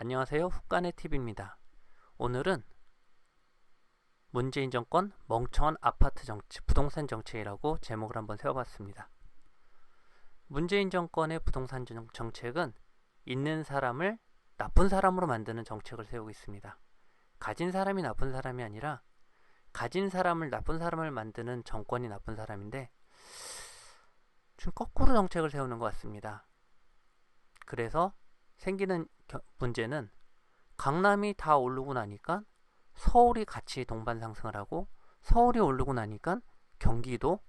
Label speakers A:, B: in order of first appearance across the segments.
A: 안녕하세요. 훅간의 팁입니다. 오늘은 문재인 정권 멍청한 아파트 정책, 부동산 정책이라고 제목을 한번 세워봤습니다. 문재인 정권의 부동산 정책은 있는 사람을 나쁜 사람으로 만드는 정책을 세우고 있습니다. 가진 사람이 나쁜 사람이 아니라 가진 사람을 나쁜 사람을 만드는 정권이 나쁜 사람인데 좀 거꾸로 정책을 세우는 것 같습니다. 그래서 생기는 문제는 강남이 다 오르고 나니까 서울이 같이 동반 상승을 하고 서울이 오르고 나니까 경기도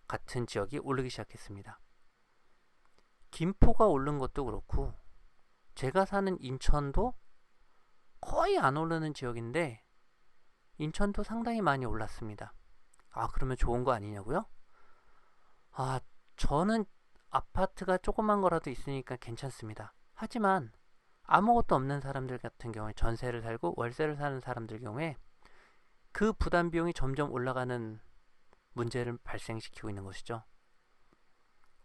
A: 같은 지역이 오르기 시작했습니다. 김포가 오른 것도 그렇고 제가 사는 인천도 거의 안 오르는 지역인데 인천도 상당히 많이 올랐습니다. 그러면 좋은 거 아니냐고요? 저는 아파트가 조그만 거라도 있으니까 괜찮습니다. 하지만 아무것도 없는 사람들 같은 경우에 전세를 살고 월세를 사는 사람들 경우에 그 부담 비용이 점점 올라가는 문제를 발생시키고 있는 것이죠.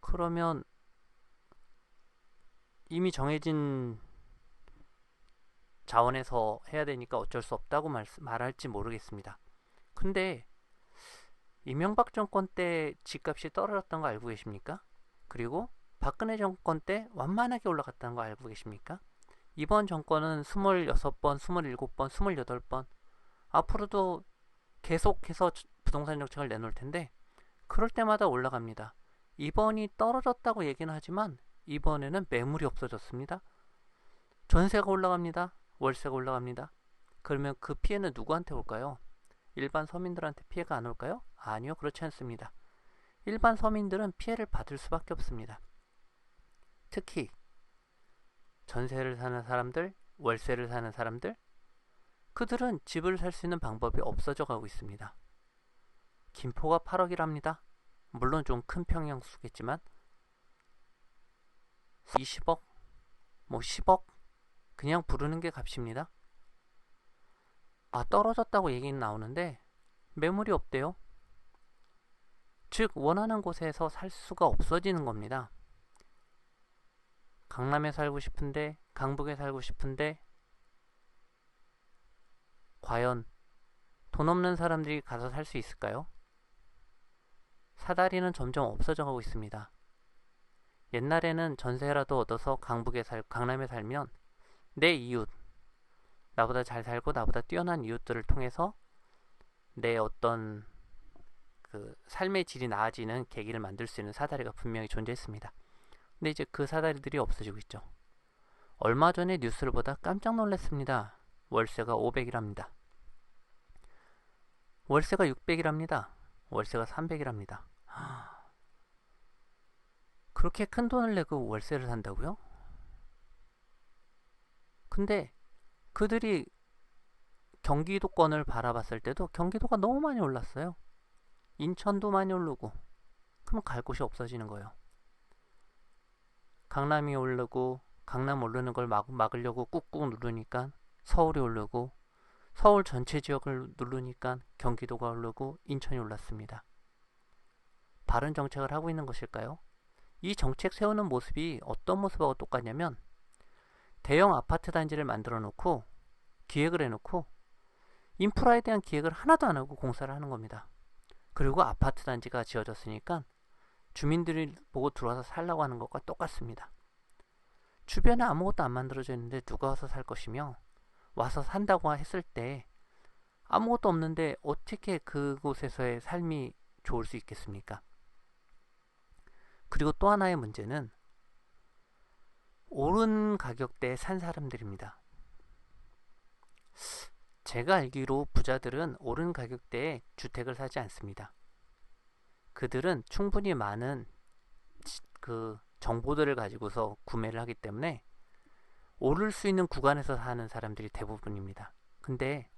A: 그러면 이미 정해진 자원에서 해야 되니까 어쩔 수 없다고 말할지 모르겠습니다. 근데 이명박 정권 때 집값이 떨어졌던 거 알고 계십니까? 그리고 박근혜 정권 때 완만하게 올라갔다는 거 알고 계십니까? 이번 정권은 26번, 27번, 28번 앞으로도 계속해서 부동산 정책을 내놓을 텐데 그럴 때마다 올라갑니다. 이번이 떨어졌다고 얘기는 하지만 이번에는 매물이 없어졌습니다. 전세가 올라갑니다. 월세가 올라갑니다. 그러면 그 피해는 누구한테 올까요? 일반 서민들한테 피해가 안 올까요? 아니요, 그렇지 않습니다. 일반 서민들은 피해를 받을 수밖에 없습니다. 특히 전세를 사는 사람들, 월세를 사는 사람들, 그들은 집을 살 수 있는 방법이 없어져 가고 있습니다. 김포가 8억이랍니다. 물론 좀 큰 평형수겠지만 20억, 10억 그냥 부르는 게 값입니다. 떨어졌다고 얘기는 나오는데 매물이 없대요. 즉 원하는 곳에서 살 수가 없어지는 겁니다. 강남에 살고 싶은데 강북에 살고 싶은데 과연 돈 없는 사람들이 가서 살 수 있을까요? 사다리는 점점 없어져 가고 있습니다. 옛날에는 전세라도 얻어서 강남에 살면 내 이웃, 나보다 잘 살고 나보다 뛰어난 이웃들을 통해서 내 어떤 그 삶의 질이 나아지는 계기를 만들 수 있는 사다리가 분명히 존재했습니다. 근데 이제 그 사다리들이 없어지고 있죠. 얼마 전에 뉴스를 보다 깜짝 놀랐습니다. 월세가 500이랍니다. 월세가 600이랍니다. 월세가 300이랍니다. 그렇게 큰 돈을 내고 월세를 산다고요? 근데 그들이 경기도권을 바라봤을 때도 경기도가 너무 많이 올랐어요. 인천도 많이 오르고 그럼 갈 곳이 없어지는 거예요. 강남이 오르고 강남 오르는 걸 막으려고 꾹꾹 누르니까 서울이 오르고 서울 전체 지역을 누르니까 경기도가 오르고 인천이 올랐습니다. 바른 정책을 하고 있는 것일까요? 이 정책 세우는 모습이 어떤 모습하고 똑같냐면 대형 아파트 단지를 만들어 놓고 기획을 해놓고 인프라에 대한 기획을 하나도 안 하고 공사를 하는 겁니다. 그리고 아파트 단지가 지어졌으니까 주민들이 보고 들어와서 살라고 하는 것과 똑같습니다. 주변에 아무것도 안 만들어져 있는데 누가 와서 살 것이며 와서 산다고 했을 때 아무것도 없는데 어떻게 그곳에서의 삶이 좋을 수 있겠습니까? 그리고 또 하나의 문제는 오른 가격대에 산 사람들입니다. 제가 알기로 부자들은 오른 가격대에 주택을 사지 않습니다. 그들은 충분히 많은 그 정보들을 가지고서 구매를 하기 때문에 오를 수 있는 구간에서 사는 사람들이 대부분입니다. 근데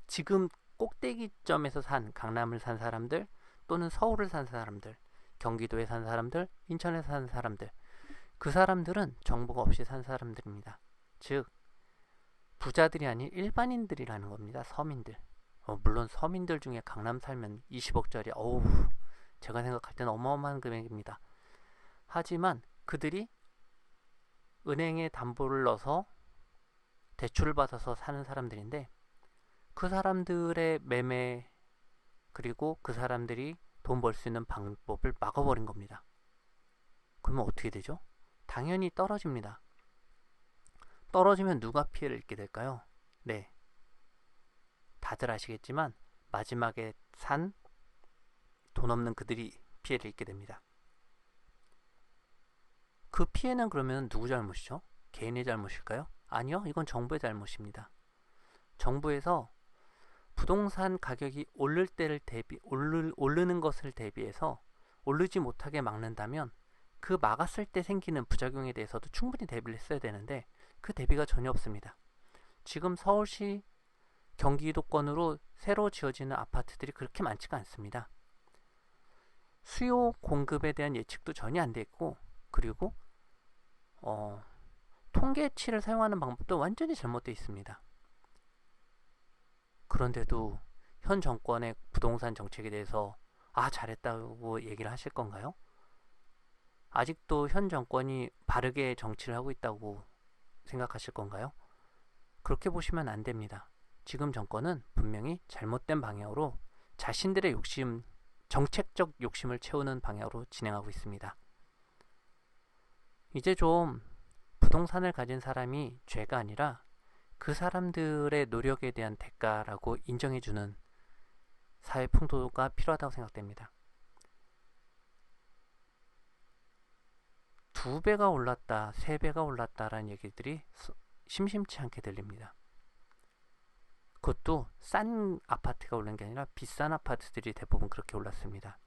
A: 지금 꼭대기점에서 강남을 산 사람들 또는 서울을 산 사람들, 경기도에 산 사람들, 인천에 산 사람들, 그 사람들은 정보가 없이 산 사람들입니다. 즉 부자들이 아닌 일반인들이라는 겁니다. 서민들. 물론 서민들 중에 강남 살면 20억짜리 제가 생각할 때는 어마어마한 금액입니다. 하지만 그들이 은행에 담보를 넣어서 대출을 받아서 사는 사람들인데 그 사람들의 매매 그리고 그 사람들이 돈 벌 수 있는 방법을 막아버린 겁니다. 그러면 어떻게 되죠? 당연히 떨어집니다. 떨어지면 누가 피해를 입게 될까요? 네, 다들 아시겠지만 마지막에 산 돈 없는 그들이 피해를 입게 됩니다. 그 피해는 그러면 누구 잘못이죠? 개인의 잘못일까요? 아니요, 이건 정부의 잘못입니다. 정부에서 부동산 가격이 오르는 것을 대비해서 오르지 못하게 막는다면 그 막았을 때 생기는 부작용에 대해서도 충분히 대비를 했어야 되는데 그 대비가 전혀 없습니다. 지금 서울시 경기도권으로 새로 지어지는 아파트들이 그렇게 많지가 않습니다. 수요 공급에 대한 예측도 전혀 안 돼 있고, 그리고 통계치를 사용하는 방법도 완전히 잘못되어 있습니다. 그런데도 현 정권의 부동산 정책에 대해서 잘했다고 얘기를 하실 건가요? 아직도 현 정권이 바르게 정치를 하고 있다고 생각하실 건가요? 그렇게 보시면 안 됩니다. 지금 정권은 분명히 잘못된 방향으로 자신들의 욕심, 정책적 욕심을 채우는 방향으로 진행하고 있습니다. 이제 좀 부동산을 가진 사람이 죄가 아니라 그 사람들의 노력에 대한 대가라고 인정해주는 사회 풍토가 필요하다고 생각됩니다. 2배가 올랐다, 3배가 올랐다라는 얘기들이 심심치 않게 들립니다. 그것도 싼 아파트가 오른 게 아니라 비싼 아파트들이 대부분 그렇게 올랐습니다.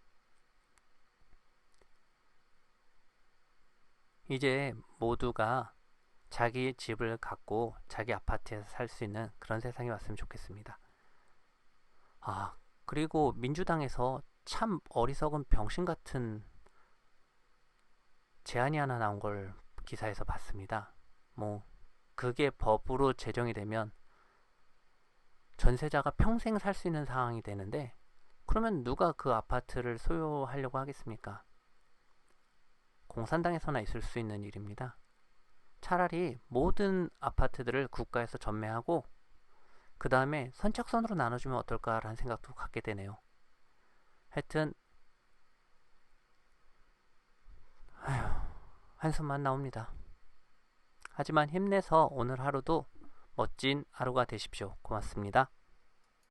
A: 이제 모두가 자기 집을 갖고 자기 아파트에서 살 수 있는 그런 세상이 왔으면 좋겠습니다. 그리고 민주당에서 참 어리석은 병신 같은 제안이 하나 나온 걸 기사에서 봤습니다. 그게 법으로 제정이 되면 전세자가 평생 살 수 있는 상황이 되는데, 그러면 누가 그 아파트를 소유하려고 하겠습니까? 공산당에서나 있을 수 있는 일입니다. 차라리 모든 아파트들을 국가에서 전매하고 그 다음에 선착순으로 나눠주면 어떨까라는 생각도 갖게 되네요. 하여튼 한숨만 나옵니다. 하지만 힘내서 오늘 하루도 멋진 하루가 되십시오. 고맙습니다.